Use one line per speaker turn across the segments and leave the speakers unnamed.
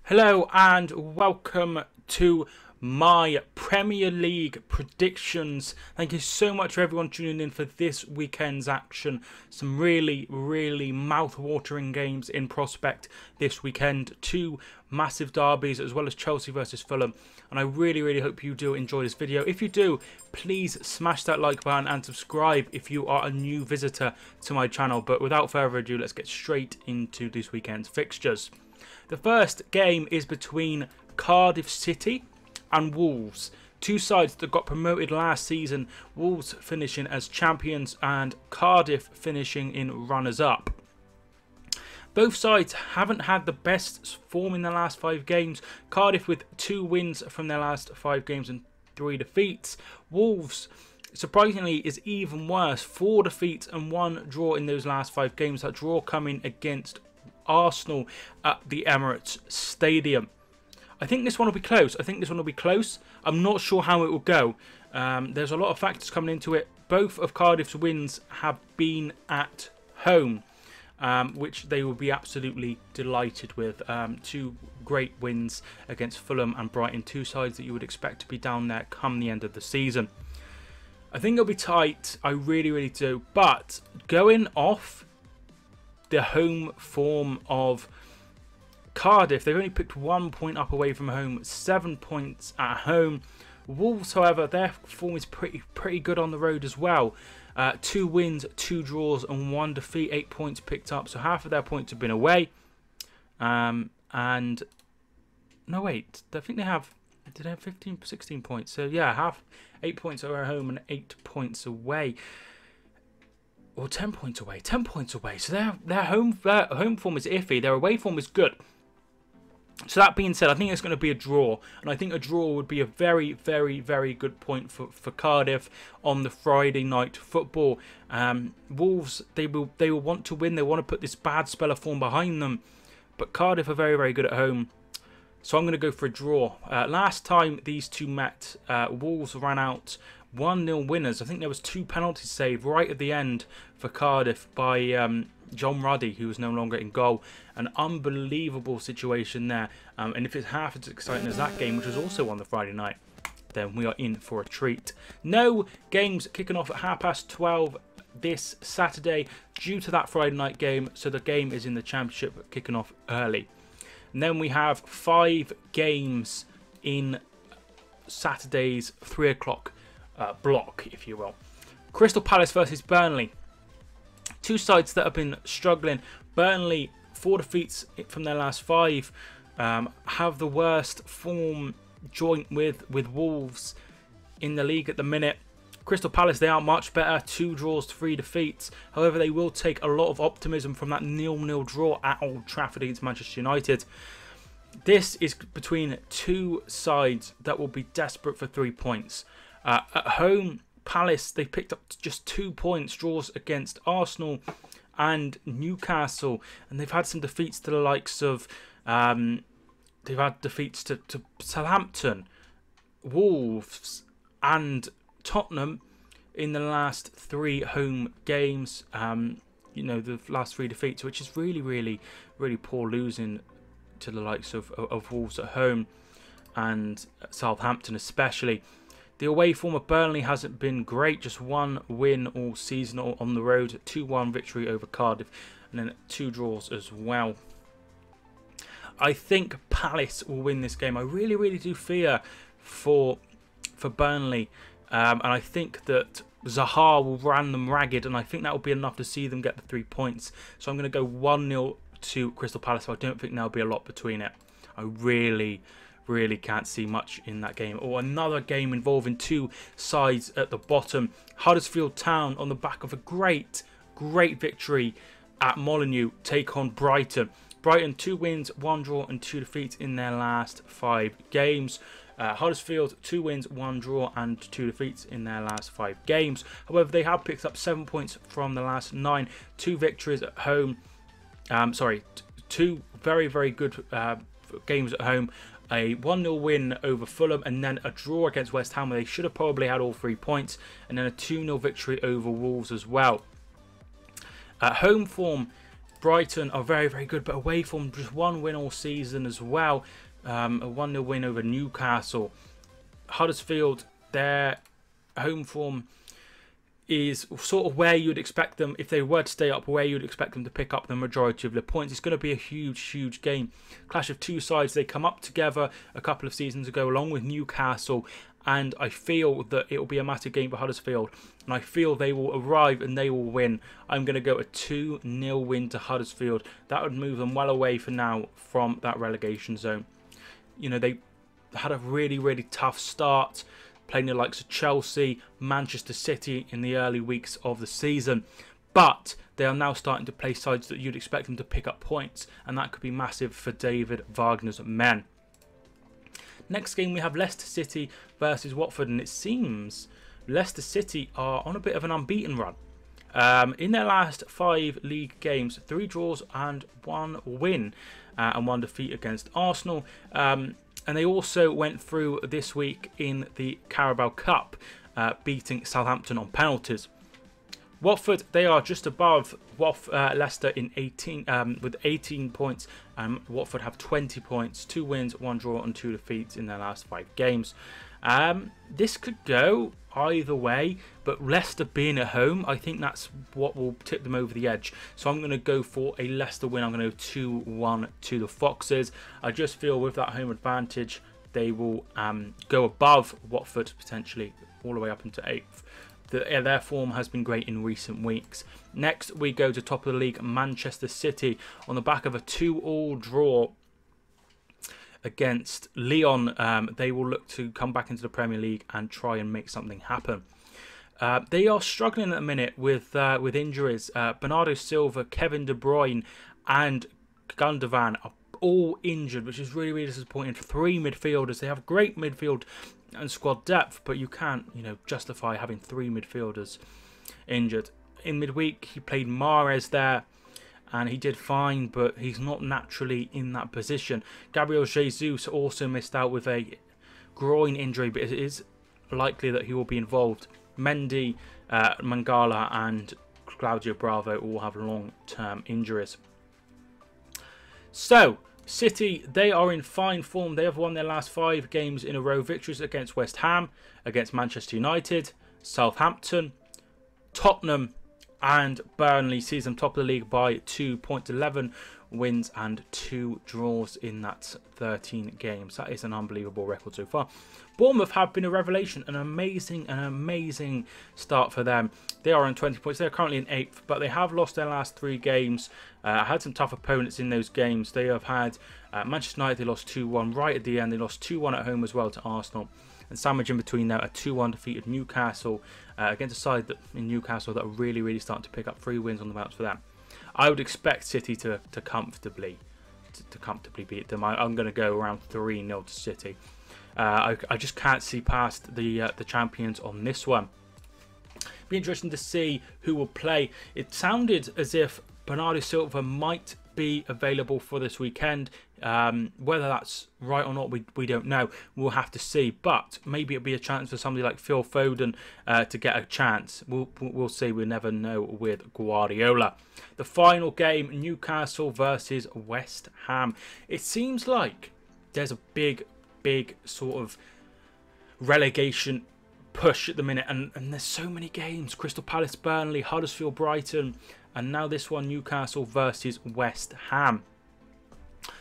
Hello and welcome to my Premier League predictions. Thank you so much for everyone tuning in for this weekend's action. Some really mouth-watering games in prospect this weekend. Two massive derbies as well as Chelsea versus Fulham. And I really hope you do enjoy this video. If you do, please smash that like button and subscribe if you are a new visitor to my channel. But without further ado, let's get straight into this weekend's fixtures. The first game is between Cardiff City and Wolves. Two sides that got promoted last season. Wolves finishing as champions and Cardiff finishing in runners-up. Both sides haven't had the best form in the last 5 games. Cardiff with 2 wins from their last 5 games and 3 defeats. Wolves, surprisingly, is even worse. 4 defeats and 1 draw in those last 5 games. That draw coming against Arsenal at the Emirates Stadium. I think this one will be close. I'm not sure how it will go. There's a lot of factors coming into it. Both of Cardiff's wins have been at home, which they will be absolutely delighted with. 2 great wins against Fulham and Brighton, 2 sides that you would expect to be down there come the end of the season. I think it'll be tight. I really do. But going off the home form of Cardiff, they've only picked 1 point up away from home, 7 points at home. Wolves, however, their form is pretty good on the road as well. 2 wins, 2 draws and 1 defeat, 8 points picked up. So half of their points have been away. And no, wait, I think they have 15, 16 points. So yeah, 8 points are at home and 8 points away. Or 10 points away. 10 points away. So their home form is iffy. Their away form is good. So that being said, I think it's going to be a draw. And I think a draw would be a very good point for Cardiff on the Friday night football. Wolves, they will want to win. They want to put this bad spell of form behind them. But Cardiff are very good at home. So I'm going to go for a draw. Last time these two met, Wolves ran out 1-0 winners. I think there was 2 penalties saved right at the end for Cardiff by John Ruddy, who was no longer in goal. An unbelievable situation there. And if it's half as exciting as that game, which was also on the Friday night, then we are in for a treat. No games kicking off at 12:30 this Saturday due to that Friday night game. So the game is in the Championship kicking off early. And then we have 5 games in Saturday's 3 o'clock block, if you will. Crystal Palace versus Burnley. 2 sides that have been struggling. Burnley, 4 defeats from their last 5. Have the worst form joint with Wolves in the league at the minute. Crystal Palace, they are much better. 2 draws, 3 defeats. However, they will take a lot of optimism from that 0-0 draw at Old Trafford against Manchester United. This is between 2 sides that will be desperate for 3 points. At home, Palace, they picked up just 2 points, draws against Arsenal and Newcastle. And they've had some defeats to the likes of, they've had defeats to Southampton, Wolves and Tottenham in the last 3 home games. You know, the last 3 defeats, which is really poor, losing to the likes of Wolves at home and Southampton especially. The away form of Burnley hasn't been great. Just 1 win all season on the road. 2-1 victory over Cardiff. And then 2 draws as well. I think Palace will win this game. I really do fear for Burnley. And I think that Zaha will run them ragged. And I think that will be enough to see them get the 3 points. So I'm going to go 1-0 to Crystal Palace. I don't think there'll be a lot between it. I really can't see much in that game. Or another game involving 2 sides at the bottom. Huddersfield Town, on the back of a great victory at Molineux, take on Brighton. Brighton, 2 wins, 1 draw and 2 defeats in their last 5 games. Huddersfield, 2 wins, 1 draw and 2 defeats in their last 5 games. However, they have picked up 7 points from the last 9. 2 victories at home. 2 very good games at home. A 1-0 win over Fulham, and then a draw against West Ham where they should have probably had all 3 points, and then a 2-0 victory over Wolves as well. Home form, Brighton are very, very good, but away from just one win all season as well. A 1-0 win over Newcastle. Huddersfield, their home form is sort of where you'd expect them, if they were to stay up, where you'd expect them to pick up the majority of their points. It's going to be a huge, huge game. Clash of two sides. They come up together a couple of seasons ago along with Newcastle, and I feel that it will be a massive game for Huddersfield, and I feel they will arrive and they will win. I'm going to go a 2-0 win to Huddersfield. That would move them well away for now from that relegation zone. You know, they had a really, really tough start, playing the likes of Chelsea, Manchester City in the early weeks of the season. But they are now starting to play sides that you'd expect them to pick up points, and that could be massive for David Wagner's men. Next game we have Leicester City versus Watford, and it seems Leicester City are on a bit of an unbeaten run. In their last 5 league games, 3 draws and 1 win, and 1 defeat against Arsenal. And they also went through this week in the Carabao Cup, beating Southampton on penalties. Watford, they are just above Leicester in 18 with 18 points. Watford have 20 points, 2 wins, 1 draw and 2 defeats in their last 5 games. This could go either way, but Leicester being at home, I think that's what will tip them over the edge. So I'm going to go for a Leicester win. I'm going to go 2-1 to the Foxes. I just feel with that home advantage, they will go above Watford, potentially all the way up into 8th. Their form has been great in recent weeks. Next, we go to top of the league, Manchester City, on the back of a 2-2 draw against Lyon. They will look to come back into the Premier League and try and make something happen. They are struggling at the minute with injuries. Bernardo Silva, Kevin De Bruyne and Gundogan are all injured, which is really, really disappointing. 3 midfielders. They have great midfield and squad depth, but you can't, justify having 3 midfielders injured. In midweek, he played Mahrez there, and he did fine, but he's not naturally in that position. Gabriel Jesus also missed out with a groin injury, but it is likely that he will be involved. Mendy, Mangala and Claudio Bravo all have long-term injuries. So, City, they are in fine form. They have won their last 5 games in a row. Victories against West Ham, against Manchester United, Southampton, Tottenham and Burnley. Sees them top of the league by 2 points, 11 wins and 2 draws in that 13 games. That is an unbelievable record so far. Bournemouth have been a revelation, an amazing start for them. They are on 20 points. They're currently in 8th, but they have lost their last 3 games. Had some tough opponents in those games. They have had Manchester United, they lost 2-1 right at the end. They lost 2-1 at home as well to Arsenal. And sandwich in between there, a 2-1 defeat of Newcastle against a side that in Newcastle that are really, really starting to pick up 3 wins on the bounce for them. I would expect City to comfortably beat them. I'm going to go around 3-0 to City. I just can't see past the champions on this one. Be interesting to see who will play. It sounded as if Bernardo Silva might be available for this weekend. Whether that's right or not, we don't know. We'll have to see. But maybe it'll be a chance for somebody like Phil Foden to get a chance. We'll see. We'll never know with Guardiola. The final game, Newcastle versus West Ham. It seems like there's a big sort of relegation push at the minute, and there's so many games. Crystal Palace, Burnley, Huddersfield, Brighton, and now this one, Newcastle versus West Ham.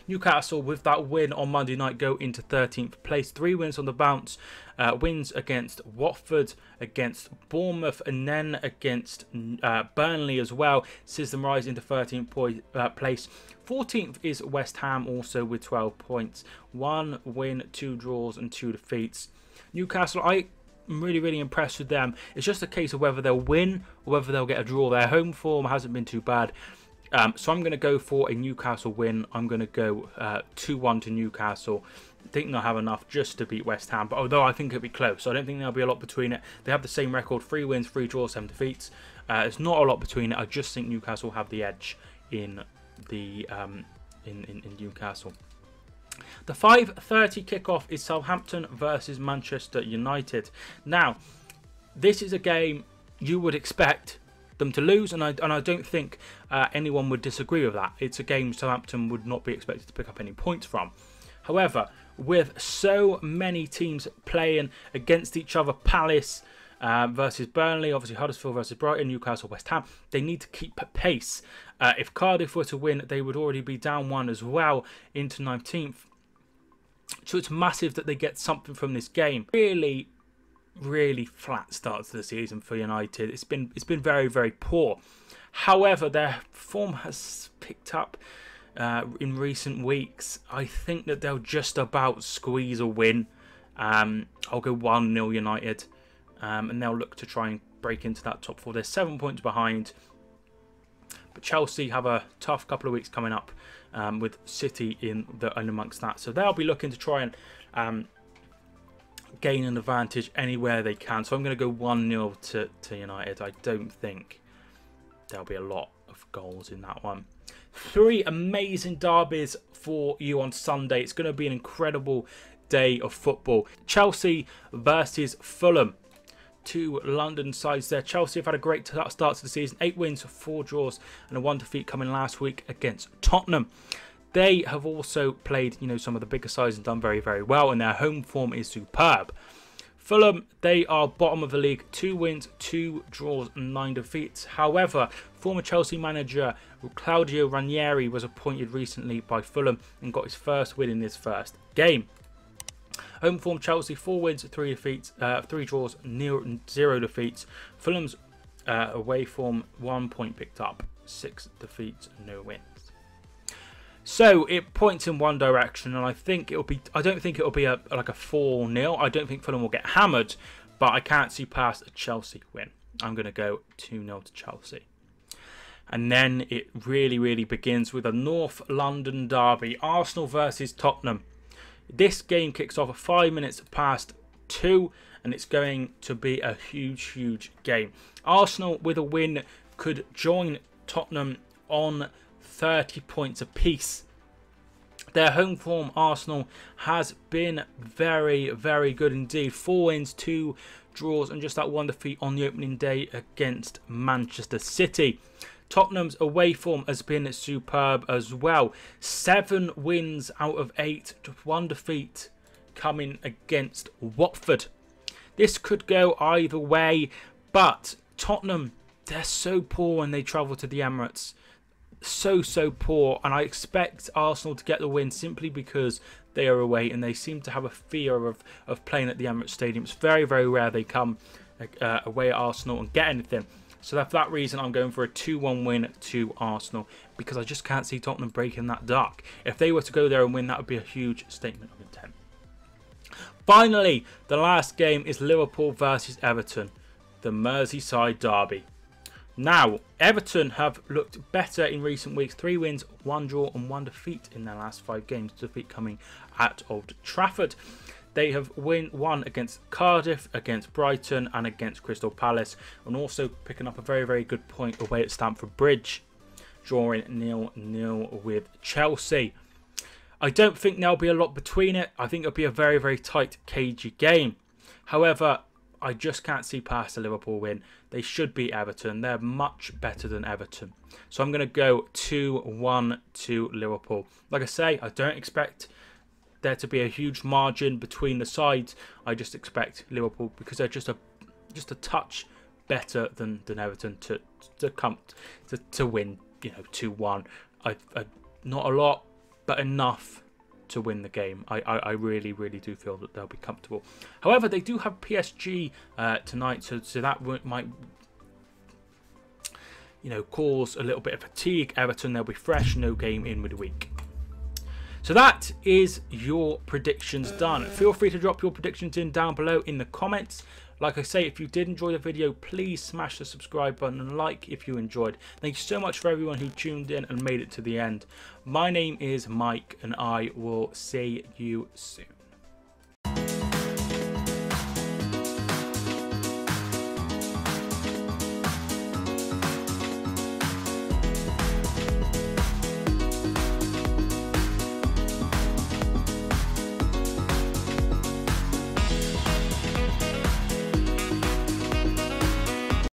Newcastle, with that win on Monday night, go into 13th place. 3 wins on the bounce. Wins against Watford, against Bournemouth, and then against Burnley as well. Sees them rise into 13th place. 14th is West Ham, also with 12 points. 1 win, 2 draws, and 2 defeats. Newcastle, I'm really impressed with them. It's just a case of whether they'll win or whether they'll get a draw. Their home form hasn't been too bad. So I'm going to go for a Newcastle win. I'm going to go 2-1 to Newcastle. I think they'll have enough just to beat West Ham. But although I think it'll be close, I don't think there'll be a lot between it. They have the same record: 3 wins, 3 draws, 7 defeats. It's not a lot between it. I just think Newcastle have the edge in the in Newcastle. The 5:30 kickoff is Southampton versus Manchester United. Now, this is a game you would expect them to lose, and I don't think anyone would disagree with that. It's a game Southampton would not be expected to pick up any points from. However, with so many teams playing against each other, Palace versus Burnley, obviously Huddersfield versus Brighton, Newcastle, West Ham, they need to keep pace. If Cardiff were to win, they would already be down 1 as well into 19th. So it's massive that they get something from this game. Really, really flat start to the season for United. It's been very, very poor. However, their form has picked up in recent weeks. I think that they'll just about squeeze a win. I'll go 1-0 United, and they'll look to try and break into that top 4. They're 7 points behind, but Chelsea have a tough couple of weeks coming up with City in amongst that. So they'll be looking to try and gain an advantage anywhere they can. So I'm going to go 1-0 to United. I don't think there'll be a lot of goals in that one. 3 amazing derbies for you on Sunday. It's going to be an incredible day of football. Chelsea versus Fulham. 2 London sides there. Chelsea have had a great start to the season. 8 wins, 4 draws and a 1 defeat coming last week against Tottenham. They have also played, some of the bigger sides and done very, very well, and their home form is superb. Fulham, they are bottom of the league. 2 wins, 2 draws and 9 defeats. However, former Chelsea manager Claudio Ranieri was appointed recently by Fulham and got his first win in his first game. Home form Chelsea, 4 wins, 3 defeats, 3 draws, 0 defeats. Fulham's away form, 1 point picked up, 6 defeats, no wins. So it points in one direction, and I think it'll be. I don't think it'll be like a 4-0. I don't think Fulham will get hammered, but I can't see past a Chelsea win. I'm going to go 2-0 to Chelsea. And then it really, really begins with a North London derby, Arsenal versus Tottenham. This game kicks off at 5 minutes past 2, and it's going to be a huge, huge game. Arsenal, with a win, could join Tottenham on 30 points apiece. Their home form, Arsenal, has been very, very good indeed. 4 wins, 2 draws, and just that 1 defeat on the opening day against Manchester City. Tottenham's away form has been superb as well. 7 wins out of 8, 1 defeat coming against Watford. This could go either way, but Tottenham, they're so poor when they travel to the Emirates. So poor, and I expect Arsenal to get the win simply because they are away and they seem to have a fear of playing at the Emirates Stadium. It's very, very rare they come away at Arsenal and get anything. So for that reason, I'm going for a 2-1 win to Arsenal, because I just can't see Tottenham breaking that duck. If they were to go there and win, that would be a huge statement of intent. Finally, the last game is Liverpool versus Everton, the Merseyside derby. Now, Everton have looked better in recent weeks. 3 wins, 1 draw and 1 defeat in their last 5 games. Defeat coming at Old Trafford. They have won against Cardiff, against Brighton and against Crystal Palace, and also picking up a very, very good point away at Stamford Bridge, drawing 0-0 with Chelsea. I don't think there'll be a lot between it. I think it'll be a very, very tight, cagey game. However, I just can't see past the Liverpool win. They should beat Everton. They're much better than Everton. So I'm going to go 2-1 to Liverpool. Like I say, I don't expect there to be a huge margin between the sides. I just expect Liverpool, because they're just a touch better than Everton, to win, 2-1. Not a lot, but enough to win the game. I really, really do feel that they'll be comfortable. However, they do have PSG tonight, so that might cause a little bit of fatigue. Everton, they'll be fresh, no game in midweek. So that is your predictions done. Feel free to drop your predictions in down below in the comments. Like I say, if you did enjoy the video, please smash the subscribe button and like if you enjoyed. Thank you so much for everyone who tuned in and made it to the end. My name is Mike, and I will see you soon.